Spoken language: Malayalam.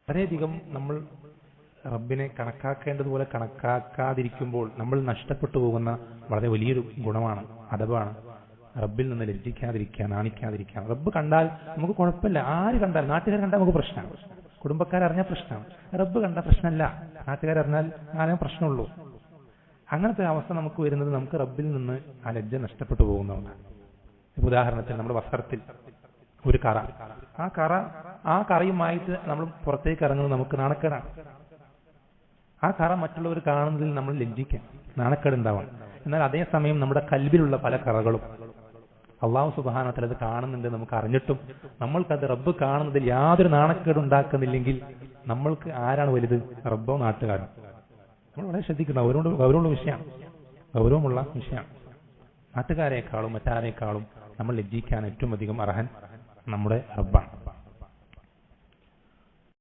വളരെയധികം നമ്മൾ റബ്ബിനെ കണക്കാക്കേണ്ടതുപോലെ കണക്കാക്കാതിരിക്കുമ്പോൾ നമ്മൾ നഷ്ടപ്പെട്ടു പോകുന്ന വളരെ വലിയൊരു ഗുണമാണ്, അദബാണ്. റബ്ബിൽ നിന്ന് ലജ്ജിക്കാതിരിക്കുക, നാണിക്കാതിരിക്കുക. റബ്ബ് കണ്ടാൽ നമുക്ക് കുഴപ്പമില്ല. ആര് കണ്ടാൽ, നാട്ടുകാർ കണ്ടാൽ നമുക്ക് പ്രശ്നമാണ്, കുടുംബക്കാരറിഞ്ഞാൽ പ്രശ്നമാണ്. റബ്ബ് കണ്ട പ്രശ്നമല്ല, നാട്ടുകാരറിഞ്ഞാൽ ആരും പ്രശ്നമുള്ളൂ. അങ്ങനത്തെ അവസ്ഥ നമുക്ക് വരുന്നത് നമുക്ക് റബ്ബിൽ നിന്ന് ആ ലജ്ജ നഷ്ടപ്പെട്ടു പോകുന്നതുകൊണ്ടാണ്. ഉദാഹരണത്തിന് നമ്മുടെ വസ്ത്രത്തിൽ ഒരു കറ, ആ കറയുമായിട്ട് നമ്മൾ പുറത്തേക്ക് ഇറങ്ങുന്നത് നമുക്ക് നാണക്കേടാണ്. ആ കറ മറ്റുള്ളവർ കാണുന്നതിൽ നമ്മൾ ലജ്ജിക്കാം, നാണക്കേടുണ്ടാവണം. എന്നാൽ അതേസമയം നമ്മുടെ കൽബിലുള്ള പല കറകളും അള്ളാഹു സുബ്ഹാനഹു വ തആല അത് കാണുന്നുണ്ട്, നമുക്ക് അറിഞ്ഞിട്ടും നമ്മൾക്കത് റബ്ബ് കാണുന്നതിൽ യാതൊരു നാണക്കേടുണ്ടാക്കുന്നില്ലെങ്കിൽ നമ്മൾക്ക് ആരാണ് വലുത്, റബ്ബോ നാട്ടുകാരോ? നമ്മൾ വളരെ ശ്രദ്ധിക്കണം. ഗൗരവമുള്ള വിഷയമാണ്, ഗൗരവമുള്ള വിഷയമാണ്. നാട്ടുകാരേക്കാളും മറ്റാരേക്കാളും നമ്മൾ ലജ്ജിക്കാൻ ഏറ്റവും അധികം അർഹൻ നമ്മുടെ റബ്ബാണ്.